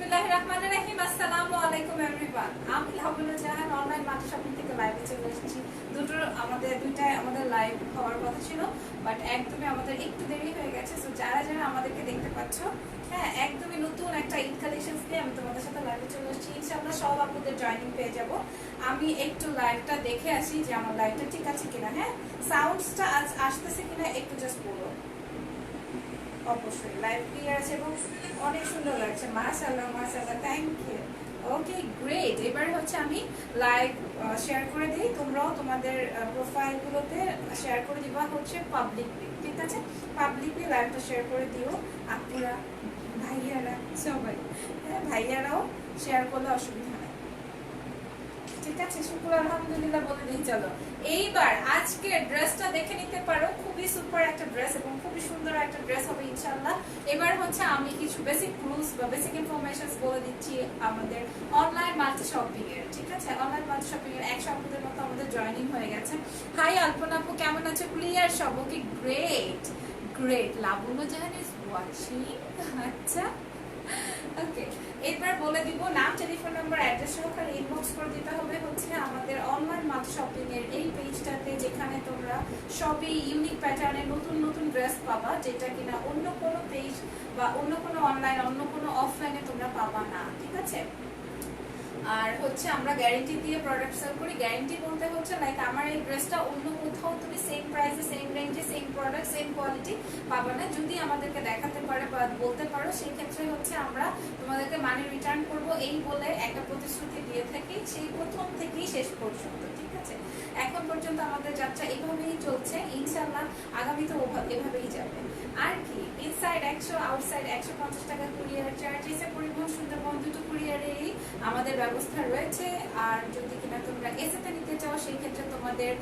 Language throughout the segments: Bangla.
বিসমিল্লাহির রহমানির রহিম। আসসালামু আলাইকুম এভরিওয়ান। আমি লাবণ্য জাহান অনলাইন মার্কেট শপিং থেকে লাইভে চলে এসেছি। দুইটাই আমাদের লাইভ হওয়ার কথা ছিল, বাট একদমই আমাদের একটু দেরি হয়ে গেছে। সো যারা যারা আমাদেরকে দেখতে পাচ্ছ, হ্যাঁ, একদমই নতুন একটা ঈদ কালেকশনস দিয়ে আমি তোমাদের সাথে লাইভে চলে এসেছি। ইনশাআল্লাহ সব আপনাদের জয়েনিং পেয়ে যাব। আমি একটু লাইভটা দেখে আসি যে আমার লাইভটা ঠিক আছে কিনা। হ্যাঁ, সাউন্ডসটা আসতেছে কিনা একটু জাস্ট বলো। অবশ্যই লাইভ ক্লিয়ার আছে এবং অনেক সুন্দর লাগছে। মাশাআল্লাহ মাশাআল্লাহ, থ্যাংক ইউ। Okay great. এবারে হচ্ছে আমি লাইভ শেয়ার করে দিই, তোমরাও তোমাদের প্রোফাইলগুলোতে শেয়ার করে দিবা হচ্ছে পাবলিকলি, ঠিক আছে? পাবলিকলি লাইভটা শেয়ার করে দিও আপুরা, ভাইয়ারা, সবাই। হ্যাঁ, ভাইয়ারাও শেয়ার করলে অসুবিধা নেই, ঠিক আছে? শুক্র আলহামদুলিল্লাহ বলে দিই। চলো এইবার আজকে ড্রেসটা দেখে নিতে পারো, খুবই সুপার একটা ড্রেস এবং খুবই সুন্দর একটা ড্রেস হবে ইনশাআল্লাহ। এবার হচ্ছে আমি কিছু বেসিক রুলস বা বেসিক ইনফরমেশনস বলে দিচ্ছি আমাদের অনলাইন মাল্টি শপিং এর, ঠিক আছে? অনলাইন মাল্টি শপিং এর 100 আপুদের মতো আমাদের জয়েনিং হয়ে গেছে। হাই আলপনা আপু, কেমন আছো? ক্লিয়ার সব? Okay great great. Labanya Jahan is watching. আচ্ছা ওকে, এবার বলে দিব নাম, টেলিফোন নাম্বার, অ্যাড্রেস সহকারে ইনবক্স করে দিতে হবে হচ্ছে আমাদের অনলাইন মার্কেট শপিং এর এই পেজটাতে, যেখানে তোমরা সবই ইউনিক প্যাটার্নের নতুন নতুন ড্রেস পাবা, যেটা কিনা অন্য কোনো পেজ বা অন্য কোনো অনলাইন, অন্য কোনো অফলাইনে তোমরা পাবা না, ঠিক আছে? আর হচ্ছে আমরা গ্যারান্টি দিয়ে প্রোডাক্ট সেল করি। গ্যারান্টি বলতে হচ্ছে লাইক আমার এই ড্রেসটা অন্য কোথাও তুমি সেম প্রাইসে, সেম রেঞ্জে, সেম প্রোডাক্ট, সেম কোয়ালিটি পাবা না। যদি আমাদেরকে দেখাতে পারে বা বলতে পারো, সেই ক্ষেত্রে হচ্ছে আমরা তোমাদেরকে মানি রিটার্ন করব, এই বলে একটা প্রতিশ্রুতি দিয়ে থাকি সেই প্রথম থেকেই শেষ পর্যন্ত, ঠিক আছে? এখন পর্যন্ত আমাদের যাত্রা এভাবেই চলছে, ইনশাআল্লাহ আগামীতে এভাবেই যাবে। আর কি, ইনসাইড 100, আউটসাইড 150 টাকা কুরিয়ার চার্জ, এসে পরিবহন সুন্দরবন দুটো কুরিয়ারেরই আমাদের ব্যবস্থা রয়েছে। আর যদি কিনা তোমরা এসেতে নিতে চাও, সেই ক্ষেত্রে তোমাদের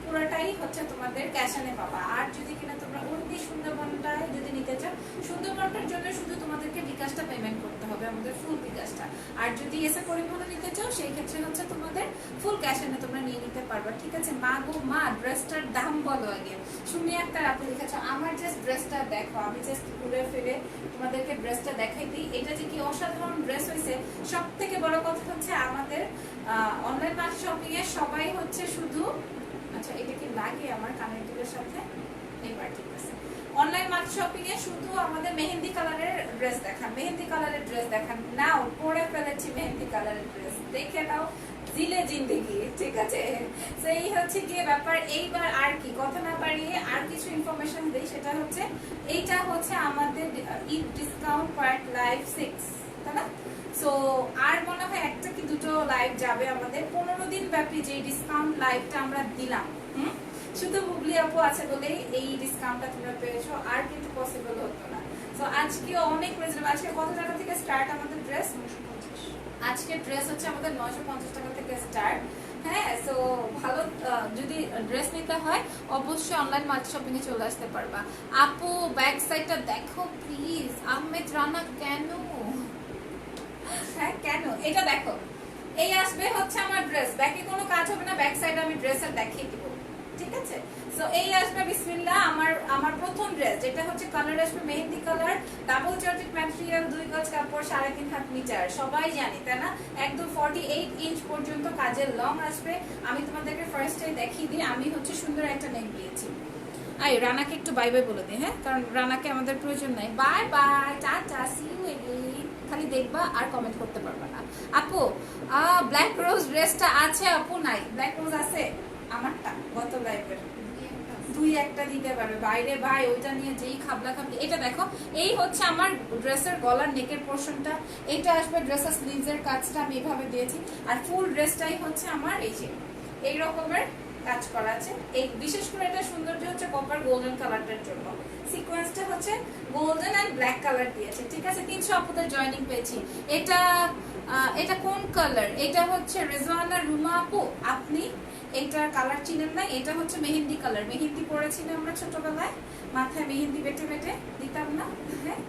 পুরোটাই হচ্ছে তোমাদের ক্যাশ অনে পাবা। আর যদি কিনা তোমরা অন্যি সুন্দরবনটাই যদি নিতে চাও, সুন্দরবনটার জন্য শুধু তোমাদেরকে বিকাশটা পেমেন্ট করতে হবে, আমাদের ফুল বিকাশটা। আর যদি এসে পরিবহন নিতে চাও, সেই ক্ষেত্রে হচ্ছে তোমাদের ফুল ক্যাশ অনে তোমরা নিয়ে নিতে পারবা, ঠিক আছে? মা গো মা, ড্রেসটার দাম বলো আগে। শুনি একটা আপু লিখেছো, আমার জাস্ট ড্রেসটা দেখো। আমি জাস্ট ঘুরে ফিরে তোমাদেরকে ড্রেসটা দেখাই দিই। এটা যে কি অসাধারণ ড্রেস হয়েছে। সব থেকে বড় কথা হচ্ছে আমাদের অনলাইন মার্কেট শপিং এ সবাই হচ্ছে শুধু, আচ্ছা এটা কি লাগে আমার কানের দুলের সাথে? এবার ঠিক আছে। অনলাইন মার্কেট শপিং এ শুধু আমাদের মেহেন্দি কালারের ড্রেস দেখান, মেহেন্দি কালারের ড্রেস দেখান। নাও পরে ফেলেছি মেহেন্দি কালারের ড্রেস, দেখে নাও, জিলে জিন্দেগি, ঠিক আছে? সেই হচ্ছে গিয়ে ব্যাপার। এইবার আর কি কথা না বাড়িয়ে আর কিছু ইনফরমেশন দেই, সেটা হচ্ছে এইটা হচ্ছে আমাদের ঈদ ডিসকাউন্ট পার্ট লাইভ 6, তাই না? সো আর মনে হয় একটা কি দুটো লাইভ যাবে আমাদের 15 দিন ব্যাপী যে ডিসকাউন্ট লাইভটা আমরা দিলাম। শুধু হুগলি আপু আছে বলেই এই ডিসকাউন্টটা তোমরা পেয়েছো, আর কিন্তু পসিবল হতো না। সো আজকে অনেক রিজনেবল। আজকে কত টাকা থেকে স্টার্ট আমাদের ড্রেস? আজকে ড্রেস হচ্ছে আমাদের 950 টাকা থেকে স্টার্ট। হ্যাঁ, সো ভালো যদি ড্রেস নিতে হয় অবশ্যই অনলাইন মার্কেট শপিং এ চলে আসতে পারবা। আপু ব্যাক সাইডটা দেখো প্লিজ। আহমেদ রানা, কেন? হ্যাঁ কেন? এটা দেখো, এই আসবে হচ্ছে আমার ড্রেস, ব্যাকে কোনো কাজ হবে না, ব্যাক সাইডে আমি ড্রেসের দেখিয়ে দিব, ঠিক আছে? সো এই আসবে বিসমিল্লাহ আমার প্রথম ড্রেস, যেটা হচ্ছে কালার আসবে mehendi colour, double georgette material, 2 গজ কাপড়, 3.5 হাত মিটার, সবাই জানি তাই না? একদম 48 ইঞ্চ পর্যন্ত কাজের লং আসবে। আমি তোমাদেরকে ফার্স্টে দেখিয়ে দিই। আমি হচ্ছে সুন্দর একটা নেক দিয়েছি। আই রানাকে একটু বাই বাই বলে দিই, হ্যাঁ, কারণ রানাকে আমাদের প্রয়োজন নাই। Bye bye, tata, see you again. খালি দেখবা আর কমেন্ট করতে পারবা না। আপু ব্ল্যাক রোজ ড্রেসটা আছে? আপু নাই, ব্ল্যাক রোজ আছে আমারটা গত লাইভের, দুই একটা দিতে পারবে বাইরে ভাই, ওইটা নিয়ে যেই খাবলা খাবলি। এটা দেখো, এই হচ্ছে আমার ড্রেসের গলার নেকের পোর্শনটা, এটা আসবে ড্রেসের স্লিভসের কাজটা আমি এভাবে দিয়েছি। আর ফুল ড্রেসটাই হচ্ছে আমার এই যে এই রকমের কাজ করা আছে। এই বিশেষ করে এটা সৌন্দর্য হচ্ছে কপার গোল্ডেন কালারটার জন্য, সিকোয়েন্সটা হচ্ছে গোল্ডেন এন্ড ব্ল্যাক কালার দিয়েছে, ঠিক আছে? 300 আপুদের জয়েনিং পেয়েছি। এটা কোন কালার? এটা হচ্ছে রেজওয়ানা রুমা আপু, আপনি এইটার কালার চিনেন না? এটা হচ্ছে মেহেন্দি কালার। মেহেন্দি পড়েছিল আমরা ছোটবেলায়, মাথায় মেহেন্দি বেটে বেটে দিতাম না? হ্যাঁ,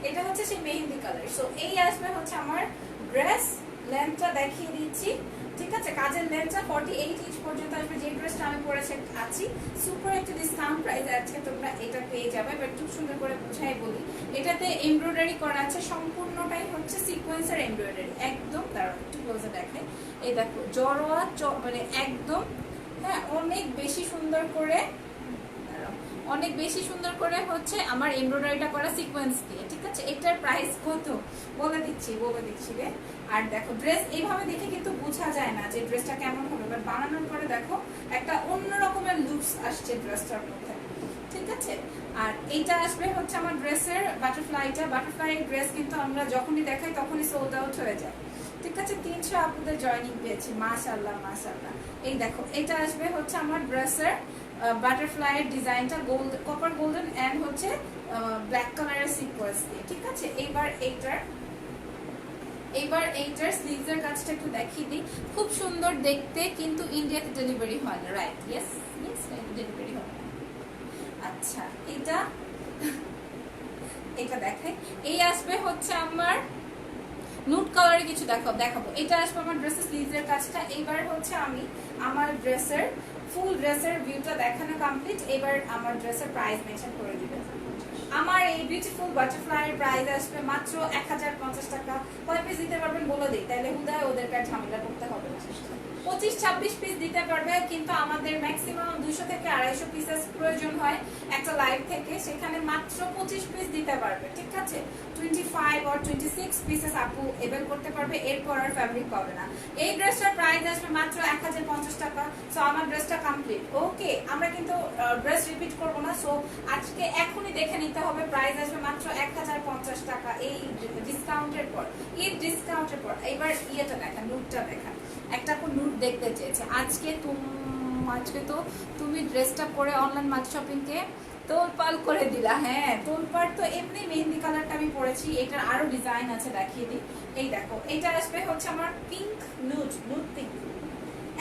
এটা হচ্ছে সেই মেহেন্দি কালার। সো এই আসবে হচ্ছে আমার ড্রেস। লেন্থটা দেখিয়ে দিচ্ছি, ঠিক আছে, কাজের লেন্থটা 48 ইঞ্চ পর্যন্ত আসবে। যে ড্রেসটা আমি পরেছি আছি, সুপার একটা ডিসকাউন্ট প্রাইস আছে, তোমরা এটা পেয়ে যাবে। বাট খুব সুন্দর করে বুঝাই বলি, এটাতে এমব্রয়ডারি করা আছে, সম্পূর্ণটাই হচ্ছে সিকোয়েন্সের এমব্রয়ডারি। একদম দাঁড়াও একটু ক্লোজে দেখে, এই দেখো জড়োয়া মানে একদম, হ্যাঁ অনেক বেশি সুন্দর করে, অনেক বেশি সুন্দর করে হচ্ছে আমার এমব্রয়ডারিটা করা সিকোয়েন্স দিয়ে। ঠিক আছে, এটার প্রাইস কত বলে দিচ্ছি রে। আর দেখো ড্রেস এইভাবে দেখে কিন্তু বোঝা যায় না যে ড্রেসটা কেমন হবে, বাট বানানোর পরে দেখো একটা অন্য রকমের লুকস আসছে ড্রেসটার মধ্যে। ঠিক আছে, আর এইটা আসবে হচ্ছে আমার ড্রেসের বাটারফ্লাইটা। বাটারফ্লাই ড্রেস কিন্তু আমরা যখনই দেখাই তখনই সোল্ড আউট হয়ে যায়। ঠিক আছে, 300 আপুদের জয়েনিং পেয়েছি, মাশাআল্লাহ মাশাআল্লাহ। এই দেখো এটা আসবে হচ্ছে আমার ড্রেসের বাটারফ্লাই এর ডিজাইনটা গোল্ড, কপার গোল্ডেন এন্ড হচ্ছে ব্ল্যাক কালারের সিকোয়েন্স দিয়ে। ঠিক আছে, এইবার এইটার স্লিভস এর কাজটা একটু দেখিয়ে দিই। খুব সুন্দর দেখতে, কিন্তু ইন্ডিয়াতে ডেলিভারি হয় না। রাইট, ইয়েস ডেলিভারি হয় না। আচ্ছা, এটা দেখাই। এই আসবে হচ্ছে আমার নুট কালারে কিছু দেখাবো। এটা আসবে আমার ড্রেসের স্লিভস এর কাজটা। এইবার হচ্ছে আমি আমার ড্রেসের ফুল ড্রেসের ভিউটা দেখানো কমপ্লিট। এবার আমার ড্রেসের প্রাইস মেনশন করে দিবেন। আমার এই বিউটিফুল বাটারফ্লাই এর প্রাইস আসবে মাত্র 1050 টাকা। কয় পিস দিতে পারবেন বলে দিই, তাহলে হুদায় ওদেরকে ঝামেলা করতে হবে না। 25-26 পিস দিতে পারবে, কিন্তু আমাদের ম্যাক্সিমাম 200 থেকে 250 পিসেস প্রয়োজন হয় একটা লাইভ থেকে, সেখানে মাত্র 25 পিস দিতে পারবে। ঠিক আছে, 25 or 26 পিসেস আপু এবেল করতে পারবে, এরপর আর ফ্যাব্রিক পাবে না। এই ড্রেসটার প্রাইস আসবে মাত্র 1050 টাকা। সো আমার ড্রেসটা কমপ্লিট। ওকে, আমরা কিন্তু ড্রেস রিপিট করব না, সো আজকে এখনই দেখে নিতে হবে। প্রাইস আসবে মাত্র 1050 টাকা এই ডিসকাউন্টের পর, ঈদ ডিসকাউন্টের পর। এবার ইয়েটা দেখা, নুটটা দেখা। একটা কোন নুট দেখতে চেয়েছে আজকে তো তুমি ড্রেসটা পরে অনলাইন মার্চ শপিং কে তোলপাল করে দিলা। হ্যাঁ, তোলপাল তো এমনি মেহেন্দি কালারটা আমি পরেছি, এটার আরো ডিজাইন আছে, দেখিয়ে দিই। এই দেখো, এটা আসবে হচ্ছে আমার পিঙ্ক নুট পিঙ্ক,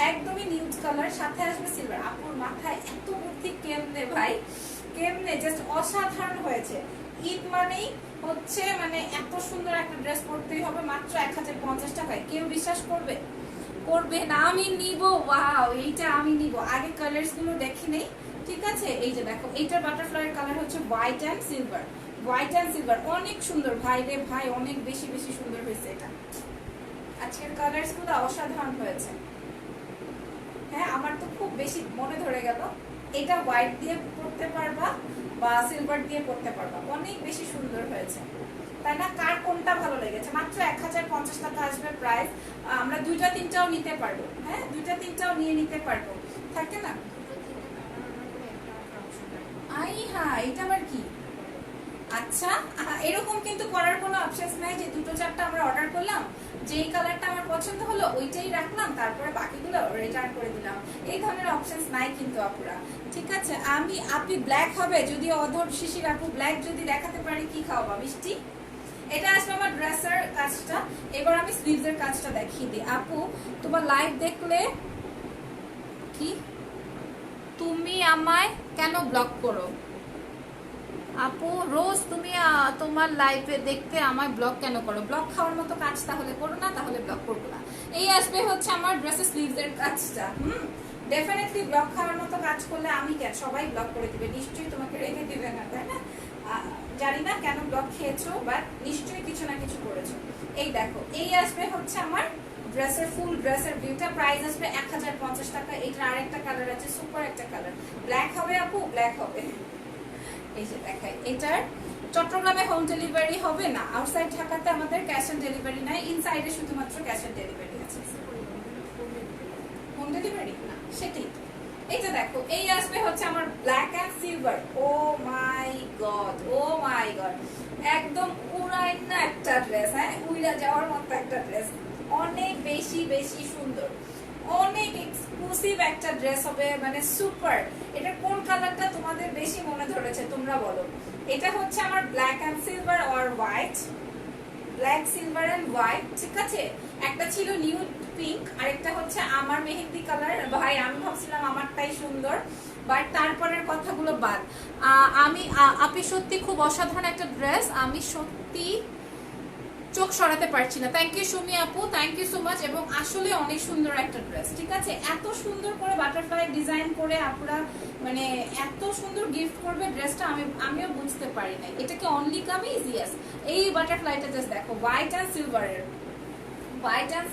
একদমই নিউড কালার, সাথে আসবে সিলভার। আপুর মাথায় এত বুদ্ধি কেমনে ভাই, কেমনে, জাস্ট অসাধারণ হয়েছে। ঈদ মানেই হচ্ছে মানে এত সুন্দর একটা ড্রেস পরতেই হবে মাত্র 1050 টাকায়। কেউ বিশ্বাস করবে না? আমি নিব। ওয়াও, এইটা আমি নিব। আগে কালারস গুলো দেখি নেই। ঠিক আছে, এই যে দেখো, এইটার বাটারফ্লাই এর কালার হচ্ছে হোয়াইট এন্ড সিলভার। অনেক সুন্দর ভাই রে ভাই, অনেক বেশি সুন্দর হয়েছে এটা। আজকের কালারস গুলো অসাধারণ হয়েছে। হ্যাঁ, আমার তো খুব বেশি মনে ধরে গেল। এটা হোয়াইট দিয়ে পরতে পারবা বা সিলভার দিয়ে পরতে পারবা, অনেক বেশি সুন্দর হয়েছে, তাই না? কার কোনটা ভালো লেগেছে? মাত্র 1050 টাকা আসবে প্রাইস। আমরা 2টা-3টাও নিতে পারবো। হ্যাঁ, 2টা-3টাও নিয়ে নিতে পারবো, থাকে না? হ্যাঁ, এটা আবার কি? আচ্ছা, এরকম কিন্তু করার কোনো অপশন নাই যে 2-4টা আমরা অর্ডার করলাম, যেই কালারটা আমার পছন্দ হলো ওইটাই রাখলাম, তারপরে বাকিগুলো রিটার্ন করে দিলাম। এই ধরনের অপশনস নাই কিন্তু আপুরা। ঠিক আছে, আপনি ব্ল্যাক হবে যদি অধর শিশির আপু ব্ল্যাক যদি দেখাতে পারি, কি খাওয়াবা? মিষ্টি। এটা আসলে আমার ড্রেসের কাজটা। এবার আমি স্লিভস এর কাজটা দেখিয়ে দিই। আপু তোমার লাইভ দেখলে কি তুমি আমায় কেন ব্লক করো? আপু রোজ তুমি তোমার লাইভে দেখতে আমায় ব্লক কেন করো? ব্লক খাওয়ার মতো কাজ তাহলে করো না, তাহলে ব্লক করবো না। এই আসবে হচ্ছে আমার ড্রেসের স্লিভস এর কাজটা। ডেফিনেটলি ব্লক খাওয়ার মতো কাজ করলে আমি কেন, সবাই ব্লক করে দিবে, নিশ্চয়ই তোমাকে রেখে দিবে না, তাই না? জানি না কেন ব্লক খেয়েছো, বাট নিশ্চয়ই কিছু না কিছু করেছো। এই দেখো, এই আসবে হচ্ছে আমার ড্রেসের ফুল ড্রেসের ভিউটা। প্রাইস আসবে 1050 টাকা। এইটার আরেকটা কালার আছে, সুপার একটা কালার, ব্ল্যাক হবে আপু, ব্ল্যাক হবে। এই যে দেখাই, এটার চট্টগ্রামে হোম ডেলিভারি হবে না, আউটসাইড ঢাকাতে আমাদের ক্যাশ অন ডেলিভারি নাই, ইনসাইডে শুধুমাত্র ক্যাশ অন ডেলিভারি আছে। হোম ডেলিভারি না, সেটাই। এইটা দেখো, এই আসবে হচ্ছে আমার black and silver. Oh my god, একদম উড়াই না একটা ড্রেস। হ্যাঁ, উড়া যাওয়ার মতো একটা ড্রেস, অনেক বেশি সুন্দর, অনেক এক্সক্লুসিভ একটা ড্রেস হবে, মানে সুপার। এটা কোন কালারটা তোমাদের বেশি মনে ধরেছে তোমরা বলো? এটা হচ্ছে আমার black and silver or white, black silver and white. ঠিক আছে, একটা ছিল নিউড পিঙ্ক, আরেকটা হচ্ছে আমার মেহেন্দি কালার। ভাই আমি ভাবছিলাম আমারটাই সুন্দর, বাট তারপরের কথাগুলো বাদ। আপনি সত্যি খুব অসাধারণ একটা ড্রেস। আমি সত্যি চোখ সরাতে পারছি না। থ্যাংক ইউ সুমি আপু, থ্যাংক ইউ সো মাচ। এবং আসলে অনেক সুন্দর একটা ড্রেস, ঠিক আছে? এত সুন্দর করে বাটারফ্লাই ডিজাইন করে আপুরা মানে এত সুন্দর গিফট করবে ড্রেসটা, আমিও বুঝতে পারি না। এটা কি অনলি কামিজ? ইয়েস। এই বাটারফ্লাইটা জাস্ট দেখো, হোয়াইট অ্যান্ড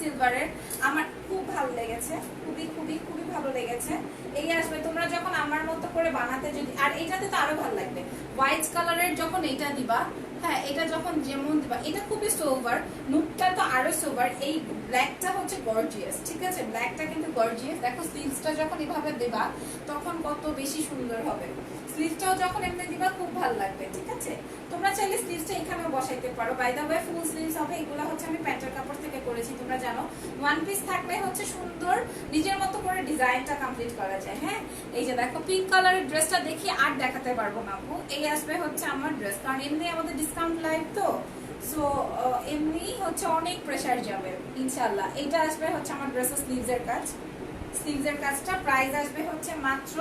সিলভারের আমার খুব ভালো লেগেছে, খুবই খুবই খুবই ভালো লেগেছে। এই আসবে তোমরা যখন আমার মতো করে বানাতে, যদি আর এইটাতে তো আরো ভালো লাগবে হোয়াইট কালারের যখন এইটা দিবা, হ্যাঁ এটা যখন যেমন দিবা, এটা খুবই সোভার, নুটটা তো আরো সোভার। এই ব্ল্যাকটা হচ্ছে গর্জিয়াস, ঠিক আছে? ব্ল্যাকটা কিন্তু গর্জিয়াস। দেখো স্লিভসটা যখন এভাবে দেবা তখন কত বেশি সুন্দর হবে। স্লিভসটাও যখন এমনি দিবা খুব ভালো লাগবে, ঠিক আছে? তোমরা চাইলে স্লিভসটা এখানেও বসাইতে পারো। By the way full sleeves হবে। এগুলো হচ্ছে আমি প্যান্টের কাপড় থেকে করেছি, তোমরা জানো। ওয়ান পিস থাকলে হচ্ছে সুন্দর নিজের মতো করে ডিজাইনটা কমপ্লিট করা যায়। হ্যাঁ এই যে দেখো পিঙ্ক কালারের ড্রেসটা দেখি আর দেখাতে পারবো না আপু। এই আসবে হচ্ছে আমার ড্রেস, কারণ এমনি আমাদের ডিসকাউন্ট লাইভ তো, সো এমনি হচ্ছে অনেক প্রেসার যাবে ইনশাল্লাহ। এইটা আসবে হচ্ছে আমার ড্রেসের স্লিভসের কাজটা প্রাইস আসবে হচ্ছে মাত্র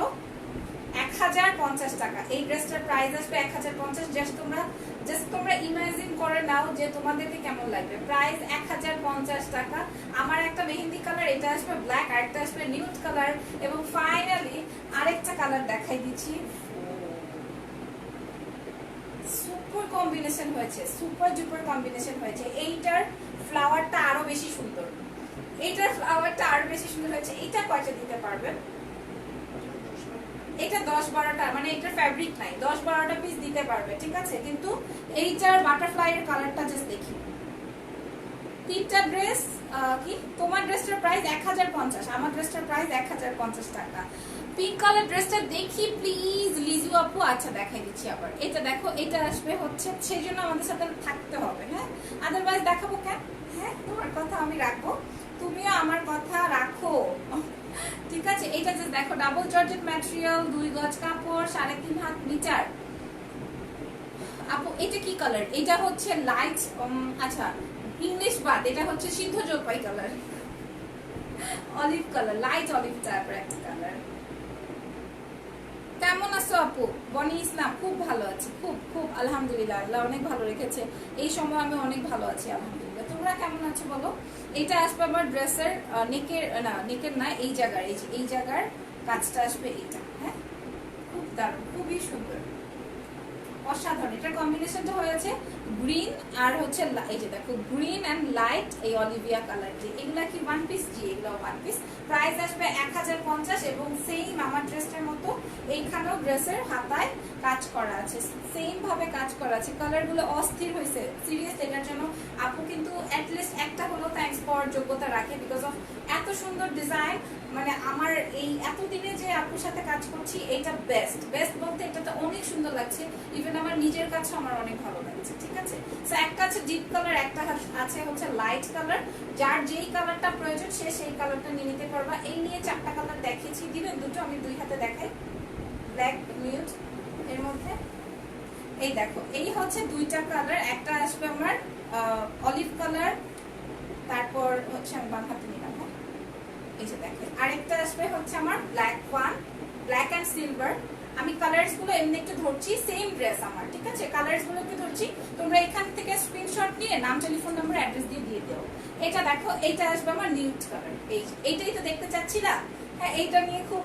1050 টাকা। এই ড্রেসটার প্রাইস আসবে 1050। জাস্ট তোমরা ইমাজিন করে নাও যে তোমাদেরকে কেমন লাগবে। প্রাইস 1050 টাকা। আমার একটা মেহেন্দি কালার, এটা আসবে ব্ল্যাক, আর একটা আসবে নিউড কালার, এবং ফাইনালি আরেকটা কালার দেখাই দিচ্ছি। সুপার কম্বিনেশন হয়েছে, সুপার ডুপার কম্বিনেশন হয়েছে। এইটার ফ্লাওয়ারটা আরো বেশি সুন্দর, হয়েছে। এটা কয়টা দিতে পারবেন? এটা 10-12টা, মানে এটার ফ্যাব্রিক নাই, 10-12টা পিস দিতে পারবে, ঠিক আছে? কিন্তু এইটার বাটারফ্লাই এর কালারটা জাস্ট দেখি। তিনটা ড্রেস কি তোমার ড্রেসটার প্রাইস 1050, আমার ড্রেসটার প্রাইস 1050 টাকা। পিঙ্ক কালার ড্রেসটা দেখি প্লিজ লিজু আপু। আচ্ছা দেখাই দিচ্ছি আবার। এটা দেখো, এটা আসবে হচ্ছে, সেই জন্য আমাদের সাথে থাকতে হবে, হ্যাঁ আদারওয়াইজ দেখাবো কেন? হ্যাঁ তোমার কথা আমি রাখবো, তুমিও আমার কথা রাখো, ঠিক আছে? এটা যে দেখো ডাবল জর্জেট ম্যাটেরিয়াল, 2 গজ কাপড়, 3.5 হাত মিটার। আপু এটা কি কালার? এটা হচ্ছে লাইট, আচ্ছা ইংলিশ বাদ, এটা হচ্ছে সিদ্ধ জলপাই colour, olive colour, light olive টাইপের একটা কালার। কেমন আছো আপু? বনি ইসলাম খুব ভালো আছি, খুব খুব আলহামদুলিল্লাহ, আল্লাহ অনেক ভালো রেখেছে। এই সময় আমি অনেক ভালো আছি আলহামদুলিল্লাহ। তোমরা কেমন আছো বলো? এটা আসবে আমার ড্রেসের নেকের না, এই জায়গার কাজটা আসবে এটা। হ্যাঁ খুব দারুণ, খুবই সুন্দর, অসাধারণ। এটার কম্বিনেশনটা হয়েছে গ্রিন আর হচ্ছে এই যে দেখো গ্রিন এন্ড লাইট এই অলিভিয়া কালার দিয়ে। এগুলা কি ওয়ান পিস? জি এগুলো ওয়ান পিস। প্রাইস আসবে 1050 এবং সেম আমার ড্রেসটার মতো এইখানেও ড্রেসের হাতায় কাজ করা আছে, সেম ভাবে কাজ করা আছে। কালারগুলো অস্থির হয়েছে সিরিয়াস। এটার জন্য আপু কিন্তু অ্যাটলিস্ট একটা হলো থ্যাঙ্কস পাওয়ার যোগ্যতা রাখে, বিকজ অফ এত সুন্দর ডিজাইন। মানে আমার এই এতদিনে যে আপুর সাথে কাজ করছি এটা বেস্ট বলতে এটাতে অনেক সুন্দর লাগছে। ইভেন আমার নিজের কাছে আমার অনেক ভালো লাগছে, ঠিক আছে? সো একটা আছে ডিপ কালার, একটা আছে হচ্ছে লাইট কালার। যার যেই কালারটা প্রয়োজন সে সেই কালারটা নিয়ে নিতে পারবা। এই নিয়ে 4টা কালার দেখিয়েছি, দিবেন দুটো, আমি 2 হাতে দেখাই। ব্ল্যাক নিউড এর মধ্যে এই দেখো, এই হচ্ছে 2টা কালার। একটা আসবে আমার অলিভ কালার, তারপর হচ্ছে আমি বাম হাতে নিলাম, এই যে দেখেন। আরেকটা আসবে হচ্ছে আমার ব্ল্যাক এন্ড সিলভার। আমি কালার্স গুলো এমনি একটু ধরছি, সেম ড্রেস আমার, ঠিক আছে? কালার্স গুলো একটু ধরছি, তোমরা এখান থেকে স্ক্রিনশট নিয়ে নাম, টেলিফোন নাম্বার, অ্যাড্রেস দিয়ে দিও। এটা দেখো, এটা আসবে আমার নিউড কালার। এইটাই তো দেখতে চাচ্ছিলা? হ্যাঁ এইটা নিয়ে খুব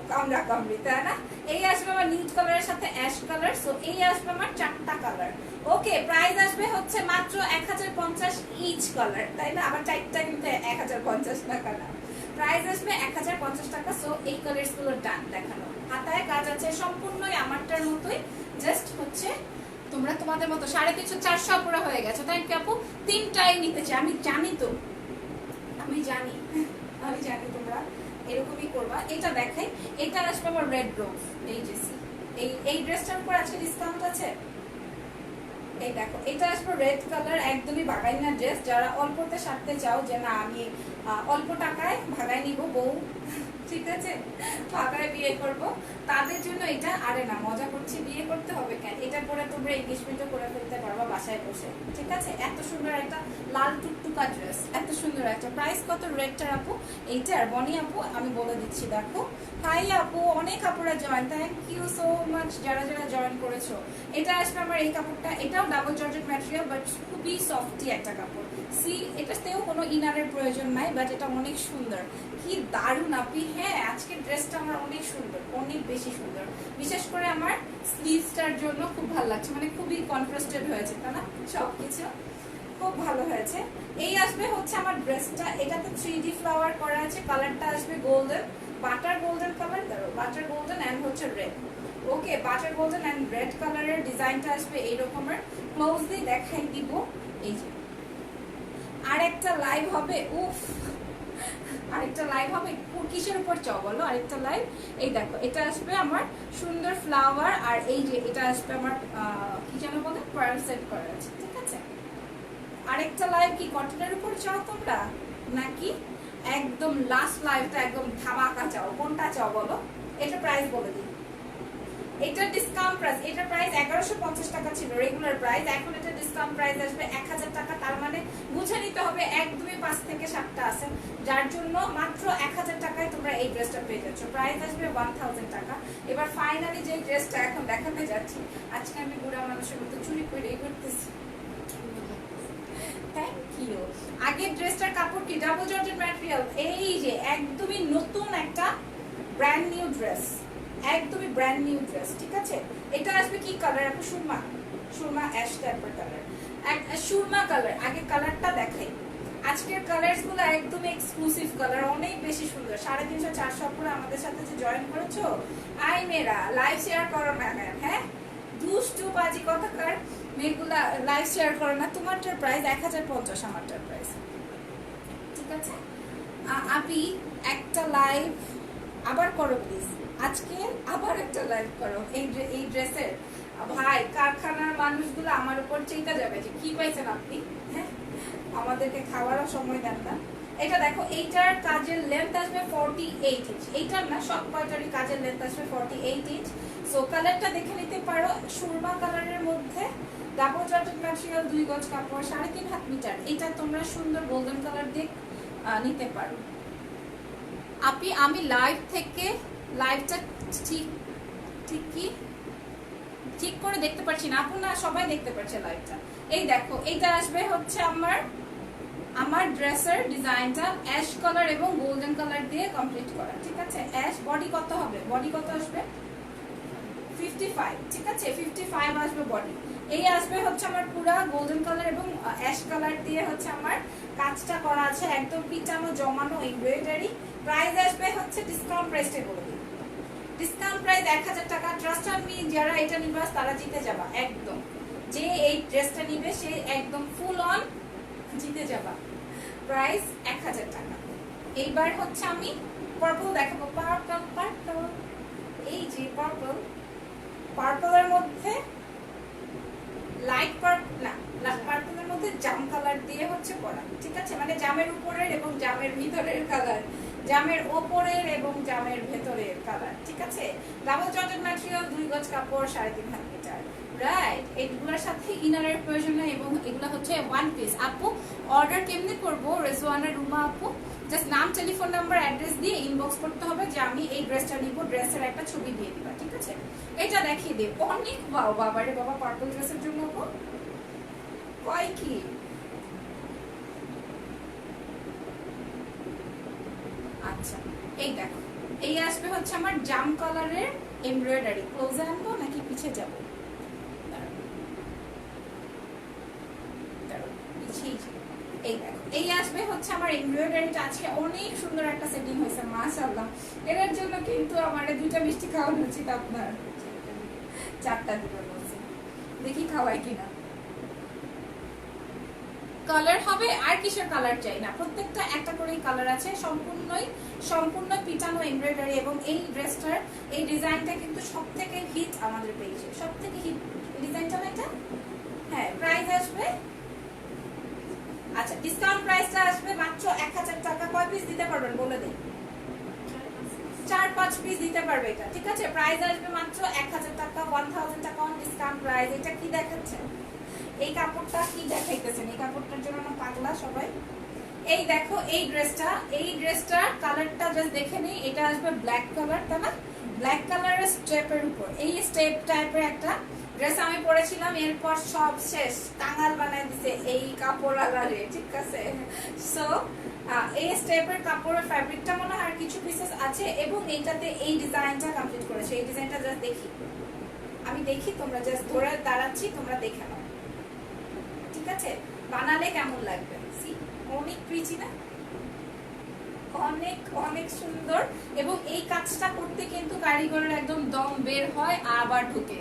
কামড়ি, তাই না? এই আসবে আমার নিউড কালারের সাথে অ্যাশ কালার। সো এই আসবে আমার 4টা কালার। ওকে, প্রাইস আসবে হচ্ছে মাত্র 1050 ইচ কালার, তাই না? আবার 4টা কিন্তু 1050 টাকা না, প্রাইস আসবে 1050 টাকা। সো এই কালারস গুলো ডান দেখানো। হাতায় কাজ আছে সম্পূর্ণই আমারটার মতোই, জাস্ট হচ্ছে তোমরা তোমাদের মতো 350-400 পুরো হয়ে গেছে। থ্যাংক ইউ আপু। 3টাই নিতে চাই, আমি জানি তোমরা এরকমই করবা। এটা দেখাই, এটা আসবে আমার রেড রোজ। এই যে এই ড্রেসটার উপর আজকে ডিসকাউন্ট আছে। এই দেখো, এটা আসবে রেড কালার, একদমই বাগাইনা ড্রেস। যারা অল্পতে সারতে চাও যে না আমি অল্প টাকায় ভাগাই নিব বউ, ঠিক আছে, ভাগায় বিয়ে করব, তাদের জন্য এটা। আরে না মজা করছি, বিয়ে করতে হবে কেন? এটা করে তোমরা এনগেজমেন্টও করে ফেলতে পারবা বাসায় বসে, ঠিক আছে? এত সুন্দর একটা লাল টুকটুকা ড্রেস, এত সুন্দর একটা। প্রাইস কত রেডটার আপু? এইটার বনি আপু আমি বলে দিচ্ছি। দেখো হাই আপু, অনেক আপুরা join, thank you so much যারা জয়েন করেছো। এটা আসবে আমার এই কাপড়টা, এটাও ডাবল জর্জেট ম্যাটেরিয়াল বাট খুবই সফটি একটা কাপড়, সি এটাতেও কোনো ইনারের প্রয়োজন নাই, বাট এটা অনেক সুন্দর। কি দারুণ আপি! হ্যাঁ, আজকের ড্রেসটা আমার অনেক সুন্দর, অনেক বেশি সুন্দর। বিশেষ করে আমার স্লিভসটার জন্য খুব ভালো লাগছে, মানে খুবই কন্ট্রাস্টেড হয়েছে, তাই না? সবকিছু খুব ভালো হয়েছে। এই আসবে হচ্ছে আমার ড্রেসটা, এটাতে 3D ফ্লাওয়ার করা আছে, কালারটা আসবে গোল্ডেন, বাটার গোল্ডেন কালার, ধরো বাটার গোল্ডেন এন্ড হচ্ছে red. Okay, butter golden and red কালারের ডিজাইনটা আসবে এই রকমের। ক্লোজলি দেখাই দিব। এই যে আরেকটা লাইভ হবে, উফ, আরেকটা লাইভ হবে। কিসের উপর চাও বলো? আরেকটা লাইভ, এই দেখো, এটা আসবে আমার সুন্দর ফ্লাওয়ার, আর এই যে এটা আসবে আমার কি যেন বলে, পার্ল সেট করা আছে, ঠিক আছে? আরেকটা লাইভ কি কটনের উপর চাও তোমরা, নাকি একদম লাস্ট লাইভটা একদম ধামাকা চাও? কোনটা চাও বলো? এটা প্রাইস বলে দিই। এটা ডিসকাউন্ট প্রাইস, এটা প্রাইস 1150 টাকা ছিল রেগুলার প্রাইস, এখন এটা ডিসকাউন্ট প্রাইস আসবে 1000 টাকা। তার মানে বুঝে নিতে হবে 1 2 5 থেকে 7টা আছে, যার জন্য মাত্র 1000 টাকায় তোমরা এই ড্রেসটা পেয়ে যাচ্ছ। প্রাইস আসবে 1000 টাকা। এবার ফাইনালি যে ড্রেসটা এখন দেখাতে যাচ্ছি, আজকে আমি বুড়া মানুষের মতো চুরি করে করতেছি। Thank you. আগের ড্রেসটার কাপড় কি ডাবল জর্জেট ম্যাটেরিয়াল, এই যে একদমই নতুন একটা ব্র্যান্ড নিউ ড্রেস, একদমই ব্র্যান্ড নিউ ড্রেস, ঠিক আছে? এটা আসবে কি কালার? আপু সুরমা, সুরমা অ্যাশ টাইপের কালার, সুরমা কালার। আগে কালারটা দেখাই। আজকের কালারস গুলো একদম এক্সক্লুসিভ কালার, অনেক বেশি সুন্দর। 350 400 পুরো আমাদের সাথে যে জয়েন করেছো, আই মেয়েরা লাইভ শেয়ার করো না ম্যাম, হ্যাঁ দুষ্টু বাজি কথাকার মেয়েগুলা লাইভ শেয়ার করো না। তোমারটার প্রাইস 1050, আমারটার প্রাইস, ঠিক আছে? আপনি একটা লাইভ আবার করো প্লিজ, আজকে আবার একটা লাইভ করো এই ড্রেসের। ভাই, কারখানার মানুষগুলো আমার উপর চিন্তা যাবে যে কি পাইছেন আপনি, হ্যাঁ আমাদেরকে খাওয়ারও সময় দেন না। এটা দেখো, এইটার কাজের লেন্থ আসবে 48 ইঞ্চ, এইটার না সব কয়টারই কাজের লেন্থ আসবে 48 ইঞ্চ। সো কালারটা দেখে নিতে পারো, সুরমা কালারের মধ্যে ডাবল জর্জেট ম্যাটেরিয়াল, 2 গজ কাপড়, 3.5 হাত মিটার। এটা তোমরা সুন্দর গোল্ডেন কালার দিয়ে নিতে পারো। আপনি আমি লাইভ থেকে লাইভটা ঠিক করে দেখতে পাচ্ছি না, আপু না সবাই দেখতে পাচ্ছে লাইভটা। এই দেখো, এইটা আসবে হচ্ছে আমার ড্রেসের ডিজাইনটা অ্যাশ কালার এবং গোল্ডেন কালার দিয়ে কমপ্লিট করা, ঠিক আছে? অ্যাশ বডি কত হবে? বডি কত আসবে? 55, ঠিক আছে? 55 আসবে বডি। এই আসবে হচ্ছে আমার পুরা গোল্ডেন কালার এবং অ্যাশ কালার দিয়ে হচ্ছে আমার কাজটা করা আছে, একদম পিটানো জমানো এমব্রয়ডারি। প্রাইস আসবে হচ্ছে ডিসকাউন্ট প্রাইসটা বলে দিই, ডিসকাউন্ট প্রাইস 1000 টাকা। ট্রাস্ট অন মি, যারা এটা নিবে তারা জিতে যাবা একদম। যে এই ড্রেসটা নিবে সে একদম ফুল অন জিতে যাবা। প্রাইস 1000 টাকা। এইবার হচ্ছে আমি পার্পল দেখাবো, পার্পল, এই যে পার্পল, পার্পলের মধ্যে লাইট পার্পল না, পার্পলের মধ্যে জাম কালার দিয়ে হচ্ছে করা, ঠিক আছে? মানে জামের উপরের এবং জামের ভিতরের কালার, জামের ওপরের এবং জামের ভেতরের কালার, ঠিক আছে? ডাবল জর্জেট ম্যাটেরিয়াল, 2 গজ কাপড়, 3.5 হাত মিটার, রাইট? এগুলোর সাথে ইনারের প্রয়োজন নেই এবং এগুলো হচ্ছে ওয়ান পিস। আপু অর্ডার কেমনে করবো? রেজওয়ানের রুমা আপু, জাস্ট নাম, টেলিফোন নাম্বার, অ্যাড্রেস দিয়ে ইনবক্স করতে হবে যে আমি এই ড্রেসটা নিব, ড্রেসের একটা ছবি দিয়ে দিবা, ঠিক আছে? এটা দেখিয়ে দেব। অনেক বাবারে বাবা, পার্পল ড্রেসের জন্য আপু কয় কি আচ্ছা, এই দেখো, এই আসবে হচ্ছে আমার জাম কালারের এমব্রয়ডারি। ক্লোজে আনবো নাকি পিছিয়ে যাবো? এই দেখো, এই আসবে হচ্ছে আমার এমব্রয়ডারিটা। আজকে অনেক সুন্দর একটা সেটিং হয়েছে, মাশাআল্লাহ। এর জন্য কিন্তু আমার 2টা মিষ্টি খাওয়ানো উচিত আপনার, 4টা দিতে বলছি, দেখি খাওয়াই কিনা। কালার হবে, আর কিসের কালার চাই না, প্রত্যেকটা একটা করেই কালার আছে। সম্পূর্ণ পিটানো এমব্রয়ডারি এবং এই ড্রেসটার এই ডিজাইনটা কিন্তু সবথেকে হিট আমাদের পেয়েছে, সবথেকে হিট ডিজাইনটা না এটা। হ্যাঁ, প্রাইস আসবে, আচ্ছা ডিসকাউন্ট প্রাইসটা আসবে মাত্র 1000 টাকা। কয় পিস দিতে পারবেন বলে দেই? 4-5 পিস দিতে পারবে এটা, ঠিক আছে? প্রাইস আসবে মাত্র 1000 টাকা, 1000 টাকা অন ডিসকাউন্ট প্রাইস। এটা কি দেখাচ্ছে? এই কাপড়টা কি দেখাইতেছেন? এই কাপড়টার জন্য না পাগলা সবাই। এই দেখো, এই ড্রেসটা কালারটা জাস্ট দেখে নেই। এটা আসবে ব্ল্যাক কালার, তাই না? ব্ল্যাক কালারের স্টেপের উপর এই স্টেপ টাইপের একটা ড্রেস আমি পরেছিলাম, এরপর সব শেষ, কাঙাল বানায় দিছে এই কাপড় আলারে, ঠিক আছে। সো এই স্টেপের কাপড়ের ফ্যাব্রিকটা মনে হয় আর কিছু পিসেস আছে, এবং এইটাতে এই ডিজাইনটা কমপ্লিট করেছে। এই ডিজাইনটা জাস্ট দেখি, আমি দেখি, তোমরা জাস্ট ধরে দাঁড়াচ্ছি, তোমরা দেখে নাও, ঠিক আছে। বানালে কেমন লাগবে, সি অনেক প্রিচি না, অনেক অনেক সুন্দর। এবং এই কাজটা করতে কিন্তু কারিগরের একদম দম বের হয় আবার ঢুকে,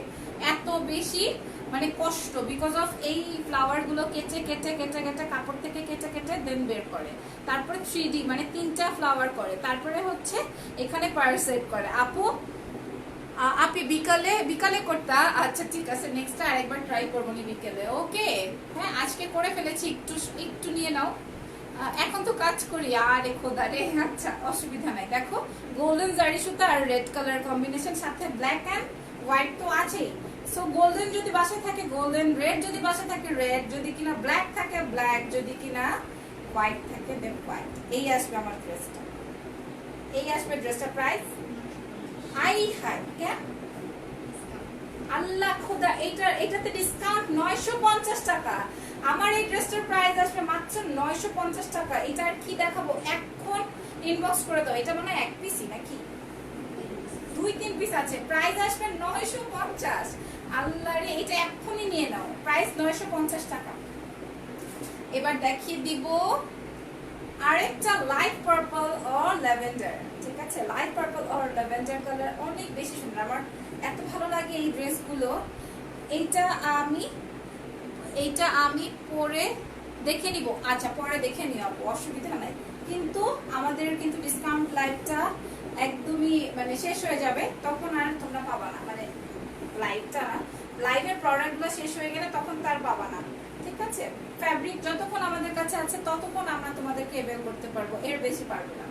এত বেশি মানে কষ্ট, বিকজ অফ এই ফ্লাওয়ার গুলো কেটে কেটে কেটে কেটে কাপড় থেকে কেটে কেটে দেন বের করে, তারপরে 3D মানে 3টা ফ্লাওয়ার করে, তারপরে হচ্ছে এখানে পার সেট করে। আপনি বিকালে বিকালে করতা, আচ্ছা ঠিক আছে, নেক্সট আরেকবার ট্রাই করবো নি বিকেলে, ওকে। হ্যাঁ আজকে করে ফেলেছি, একটু একটু নিয়ে নাও, এখন তো কাজ করি আর খোদা রে। আচ্ছা অসুবিধা নাই, দেখো গোল্ডেন জারি সুতা আর রেড কালার কম্বিনেশন, সাথে ব্ল্যাক এন্ড হোয়াইট তো আছেই। সো গোল্ডেন যদি বাসায় থাকে গোল্ডেন, রেড যদি বাসায় থাকে রেড, যদি কিনা ব্ল্যাক থাকে ব্ল্যাক, যদি কিনা হোয়াইট থাকে দেন হোয়াইট। এই আসবে আমার ড্রেসটা, এই আসবে ড্রেসটা। প্রাইস আই হাই কেন আল্লাহ খোদা, এটাতে ডিসকাউন্ট 950 টাকা। আমার এই ড্রেসটার প্রাইস আসবে মাত্র 950 টাকা। এটা আর কি দেখাবো, এখন ইনবক্স করে দাও। এটা মনে হয় এক পিসই নাকি 2-3 পিস আছে, প্রাইস আসবে 950। আল্লাহ রে, এটা এখনই নিয়ে নাও, প্রাইস 950 টাকা। এবার দেখিয়ে দিব আরেকটা লাইট পার্পল অর ল্যাভেন্ডার, ঠিক আছে। Light purple or lavender colour অনেক বেশি সুন্দর, আমার এত ভালো লাগে এই ড্রেসগুলো। এইটা আমি পরে দেখে নিব, আচ্ছা পরে দেখে নিও, অসুবিধা নাই। কিন্তু আমাদের কিন্তু ডিসকাউন্ট লাইভটা একদমই মানে শেষ হয়ে যাবে, তখন আর তোমরা পাবা না, মানে লাইভটা না, লাইভের প্রোডাক্টগুলো শেষ হয়ে গেলে তখন তার পাবা না, ঠিক আছে। ফ্যাব্রিক যতক্ষণ আমাদের কাছে আছে ততক্ষণ আমরা তোমাদেরকে এভেল করতে পারবো, এর বেশি পারবো না।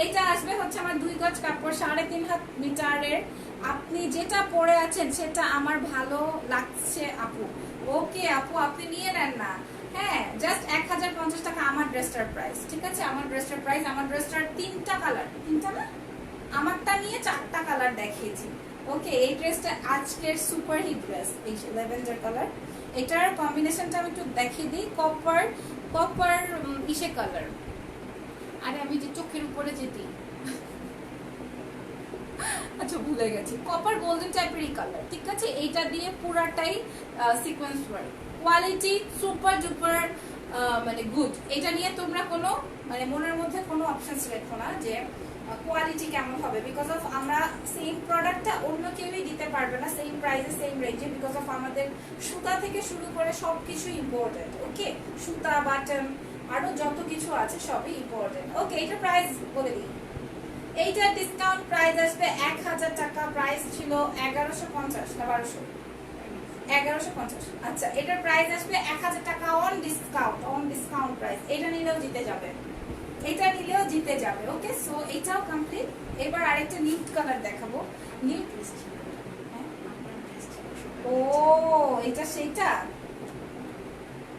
এটা আসবে হচ্ছে আমার 2 গজ কাপড়, 3.5 হাত মিটারের। আপনি যেটা পরে আছেন সেটা আমার ভালো লাগছে আপু, ওকে আপু আপনি নিয়ে নেন না। হ্যাঁ জাস্ট 1050 টাকা আমার ড্রেসটার প্রাইস, ঠিক আছে। আমার ড্রেসটার প্রাইস, আমার ড্রেসটার 3টা কালার, 3টা না, আমারটা নিয়ে 4টা কালার দেখিয়েছি, ওকে। এই ড্রেসটা আজকের সুপার হিট ড্রেস, এই ল্যাভেন্ডার কালার। এটার কম্বিনেশনটা আমি একটু দেখিয়ে দিই, কপার ইসে কালার, আরে আমি যে চোখের উপরে যেতে, আচ্ছা ভুলে গেছি, কপার গোল্ডেন টাইপেরই কালার, ঠিক আছে। এইটা দিয়ে পুরাটাই sequence work, quality super duper মানে গুড। এটা নিয়ে তোমরা কোনো মানে মনের মধ্যে কোনো অপশনস রেখো না যে কোয়ালিটি কেমন হবে, বিকজ অফ আমরা সেম প্রোডাক্টটা অন্য কেউই দিতে পারবে না সেম প্রাইসে সেম রেঞ্জে, বিকজ অফ আমাদের সুতা থেকে শুরু করে সবকিছু ইম্পর্টেন্ট, ওকে। সুতা বাটন আরো যত কিছু আছে সবই ইম্পর্টেন্ট, ওকে। এটা প্রাইস বলে দিই, এইটার ডিসকাউন্ট প্রাইস আসবে 1000 টাকা, প্রাইস ছিল 1150 না 1200, 1150। আচ্ছা এটার প্রাইস আসবে 1000 টাকা অন ডিসকাউন্ট প্রাইস। এটা নিলেও জিতে যাবে, এটা নিলেও জিতে যাবে, ওকে। সো এটাও কমপ্লিট। এবার আরেকটা নিউড কালার দেখাবো, নিউড। ও এটা সেইটা,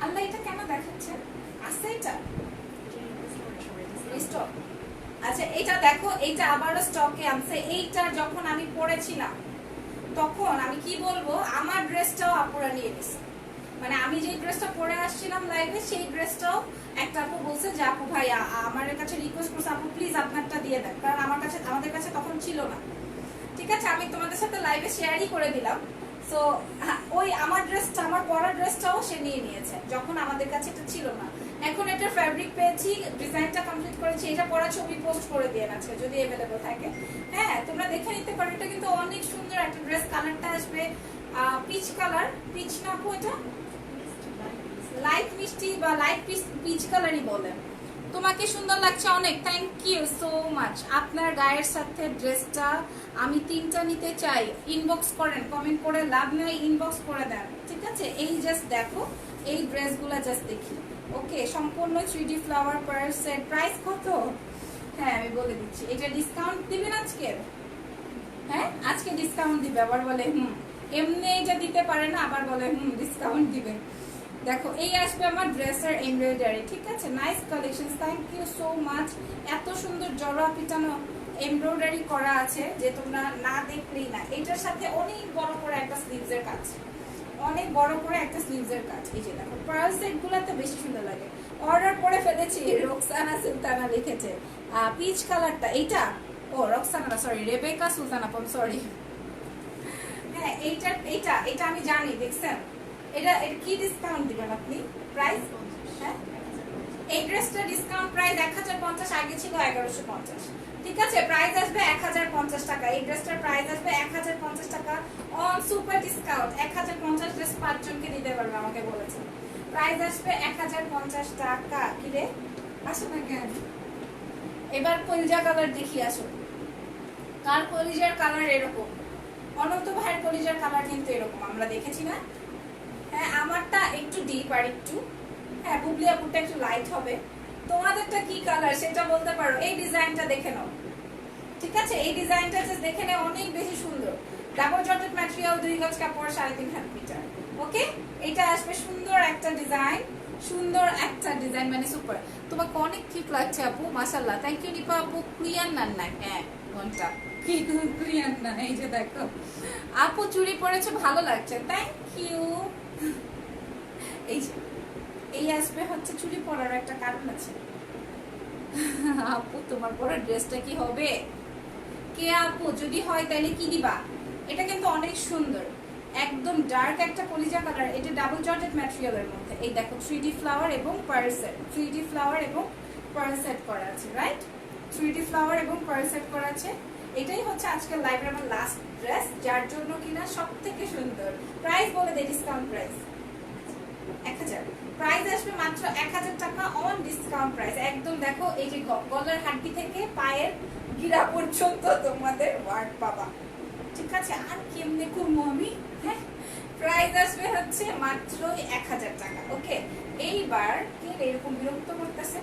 আল্লাহ এটা কেন দেখাচ্ছে, আছে এটা স্টক। আচ্ছা এটা দেখো, এটা আবারও স্টকে আনছে। এইটা যখন আমি পরেছিলাম তখন আমি কি বলবো, আমার ড্রেসটাও আপুরা নিয়ে নিছে, মানে আমি যে ড্রেসটা পরে আসছিলাম লাইভে সেই ড্রেসটাও একটা আপু বলছে যে আপু ভাই আমার কাছে রিকোয়েস্ট করছে আপু প্লিজ আপনারটা দিয়ে দেন, কারণ আমাদের কাছে তখন ছিল না, ঠিক আছে। আমি তোমাদের সাথে লাইভে শেয়ারই করে দিলাম। সো ওই আমার ড্রেসটা, আমার পরা ড্রেসটাও সে নিয়ে নিয়েছে যখন আমাদের কাছে এটা ছিল না। এখন এটার ফ্যাব্রিক পেয়েছি, ডিজাইনটা কমপ্লিট করেছি, এটা পরা ছবি পোস্ট করে দিয়ে আছে যদি अवेलेबल থাকে। হ্যাঁ তোমরা দেখে নিতে পারো, এটা কিন্তু অনেক সুন্দর একটা ড্রেস। কালারটা আসবে পিচ কালার, পিচ না আপু, এটা লাইট মিষ্টি বা লাইট পিচ কালারই বলে। তোমাকে সুন্দর লাগছে অনেক, থ্যাংক ইউ সো মাচ। আপনার গায়ের সাথে ড্রেসটা আমি 3টা নিতে চাই, ইনবক্স করেন, কমেন্ট করে লাভ নেই, ইনবক্স করে দেন, ঠিক আছে। এই জাস্ট দেখো এই ড্রেসগুলা জাস্ট দেখি, ওকে। সম্পূর্ণ 3D ফ্লাওয়ার পার সেট, প্রাইস কত? হ্যাঁ আমি বলে দিচ্ছি, এটা ডিসকাউন্ট দিবেন আজকে, হ্যাঁ আজকে ডিসকাউন্ট দিবে, আবার বলে এমনি এটা দিতে পারে না, আবার বলে ডিসকাউন্ট দিবে। দেখো এই আসবে আমার ড্রেসের এমব্রয়ডারি, ঠিক আছে। Nice collection, thank you so much. এত সুন্দর জড়া পিটানো এমব্রয়ডারি করা আছে, যে তোমরা না দেখলেই না। এটার সাথে অনেক বড় করে একটা স্লিভসের কাজ, অনেক বড় করে একটা স্লিভসের কাজ। এই যে দেখো পার্ল সেট গুলাতে বেশি সুন্দর লাগে। অর্ডার করে ফেলেছি, রোকসানা সুলতানা লিখেছে। পিচ কালারটা এইটা, ও রোকসানা সরি, রেবেকা সুলতানা, সরি। হ্যাঁ এইটা এইটা এটা আমি জানি, দেখছেন? এটা কি ডিসকাউন্ট দিবেন আপনি? প্রাইস? হ্যাঁ, এই ড্রেসটা ডিসকাউন্ট প্রাইস 1050, আগে ছিল 1150। ঠিক আছে, প্রাইস আসবে 1050 টাকা। এই ড্রেসটার প্রাইস আসবে 1050 টাকা অন সুপার ডিসকাউন্ট। 1050 ড্রেস 5 জনকে দিতে পারবে, আমাকে বলেছে। প্রাইস আসবে 1050 টাকা। কি রে আসো না কেন? এবার কলিজা কালার দেখি, আসো। কার কলিজার কালার এরকম? অনন্ত ভাইয়ের কলিজার কালার কিন্তু এরকম আমরা দেখেছি না? হ্যাঁ, আমারটা একটু ডিপ আর একটু, হ্যাঁ বুবলি আপুরটা একটু লাইট হবে। তোমাদেরটা কি কালার সেটা বলতে পারো। এই ডিজাইনটা দেখে নাও, ঠিক আছে? এই ডিজাইনটা জাস্ট দেখে নাও, অনেক বেশি সুন্দর। ডাবল জর্জেট ম্যাটেরিয়াল, 2 গজ কাপড়, 3.5 হাত মিটার। ওকে, এটা আসবে সুন্দর একটা ডিজাইন, সুন্দর একটা ডিজাইন, মানে সুপার। তোমাকে অনেক কিউট লাগছে আপু, মাশাআল্লাহ। থ্যাংক ইউ নিপা আপু। ক্লিয়ার না, হ্যাঁ ঘন্টা কি ক্লিয়ার না। এই যে দেখো আপু চুড়ি পরেছে, ভালো লাগছে, থ্যাংক ইউ। এই যে এই আসবে হচ্ছে চুড়ি পরার একটা কারণ আছে। আপু তোমার পরার ড্রেসটা কি হবে? কে আপু? যদি হয় তাহলে কি দিবা? এটা কিন্তু অনেক সুন্দর, একদম ডার্ক একটা কলিজা কালার। এটা ডাবল জর্জেট ম্যাটেরিয়ালের মধ্যে। এই দেখো 3D ফ্লাওয়ার এবং পার্ল সেট, 3D ফ্লাওয়ার এবং পার্ল সেট করা আছে, রাইট? 3D ফ্লাওয়ার এবং পার্ল সেট করা আছে। এটাই হচ্ছে আজকের লাইভের আমার লাস্ট ড্রেস, যার জন্য কিনা সবথেকে সুন্দর। প্রাইস বলে দেই, ডিসকাউন্ট প্রাইস 1000। প্রাইস আসবে মাত্র 1000 টাকা অন ডিসকাউন্ট প্রাইস। একদম দেখো এই যে গলার হাড্ডি থেকে পায়ের গিরা পর্যন্ত তোমাদের ওয়ার্ক পাবা, ঠিক আছে? আর কেমনে করবো আমি? হ্যাঁ, প্রাইস আসবে হচ্ছে মাত্র 1000 টাকা। ওকে, এইবার কে এরকম বিরক্ত করতেছে?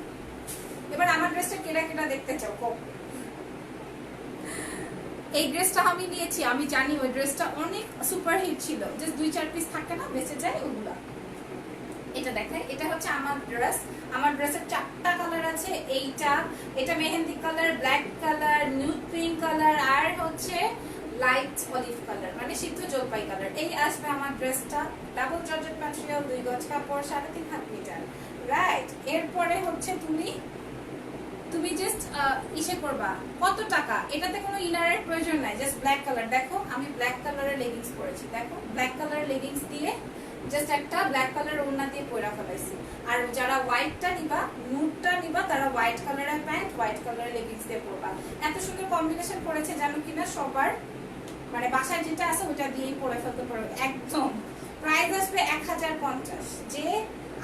এবার আমার ড্রেসটা কেনা কেনা দেখতে চাও? কম। এই ড্রেসটা আমি নিয়েছি, আমি জানি ওই ড্রেসটা অনেক সুপার হিট ছিল, জাস্ট 2-4 পিস থাকে না, বেঁচে যায় ওগুলা। এটা দেখাই, এটা হচ্ছে আমার ড্রেস। আমার ড্রেসের 4টা কালার আছে। এটা mehendi colour, black colour, nude pink colour, আর হচ্ছে লাইট অলিভ কালার, মানে সিদ্ধ জলপাই কালার। এই আসবে আমার ড্রেসটা। ডাবল জর্জেট ম্যাটেরিয়াল, 2 গজ কাপড়, 3.5 হাত মিটার, রাইট? এরপরে হচ্ছে তুমি জাস্ট ইসে করবা কত টাকা। এটাতে কোনো ইনারের প্রয়োজন নাই, জাস্ট ব্ল্যাক কালার। দেখো আমি ব্ল্যাক কালারের লেগিংস পরেছি, দেখো ব্ল্যাক কালারের লেগিংস দিয়ে জাস্ট একটা ব্ল্যাক কালার ওড়না দিয়ে পরা ফেলাইছি। আর যারা হোয়াইটটা নিবা, নুডটা নিবা, তারা হোয়াইট কালারের প্যান্ট, হোয়াইট কালারের লেগিংস দিয়ে পরবা। এত সুন্দর কম্বিনেশন করেছে জানো কিনা, সবার মানে বাসায় যেটা আছে ওটা দিয়েই পরে ফেলতে পারো একদম। প্রাইস আসবে 1050। যে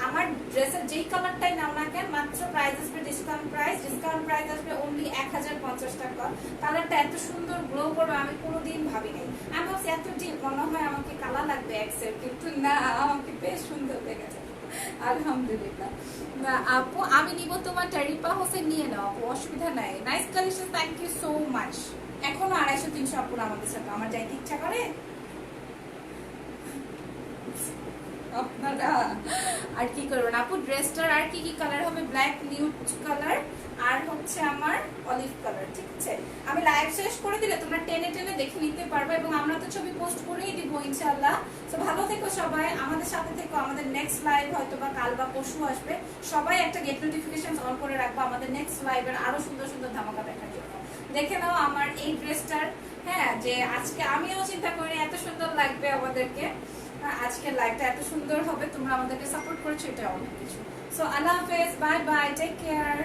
আমার ড্রেসের যেই কালারটাই নাও না কেন, মাত্র প্রাইস আসবে ডিসকাউন্ট প্রাইস আসবে অনলি 1050 টাকা। কালারটা এত সুন্দর গ্লো করবে, আমি কোনোদিন ভাবি নাই। আমি ভাবছি এত ডিপ মনে হয় আমাকে কালার লাগবে এক্সেল, কিন্তু না, আমাকে বেশ সুন্দর লেগেছে, আলহামদুলিল্লাহ। না আপু আমি নিব তোমার টারিপা হোসেন, নিয়ে নাও আপু, অসুবিধা নাই। Nice collection, thank you so much. এখনো 250-300 আপুর আমাদের সাথে, আমার যাইতে ইচ্ছা করে আপনারা আর কি করবেন আপু। ড্রেসটার আর কি কি কালার হবে? ব্ল্যাক, নিউড কালার, আর হচ্ছে আমার অলিভ কালার, ঠিক আছে? আমি লাইভ শেষ করে দিলে তোমরা টেনে টেনে দেখে নিতে পারবে, এবং আমরা তো ছবি পোস্ট করেই দিব ইনশাআল্লাহ। তো ভালো থেকো সবাই, আমাদের সাথে থেকো। আমাদের নেক্সট লাইভ হয়তো বা কাল বা পরশু আসবে। সবাই একটা গেট নোটিফিকেশন অন করে রাখবো আমাদের নেক্সট লাইভের আরো সুন্দর সুন্দর ধামাকা দেখার জন্য। দেখে নাও আমার এই ড্রেসটার, হ্যাঁ, যে আজকে আমিও চিন্তা করি এত সুন্দর লাগবে আমাদেরকে, আজকের লাইভটা এত সুন্দর হবে, তোমরা আমাদেরকে সাপোর্ট করেছো, এটা অনেক কিছু। সো আল্লাহ হাফেজ, বাই বাই, টেক কেয়ার।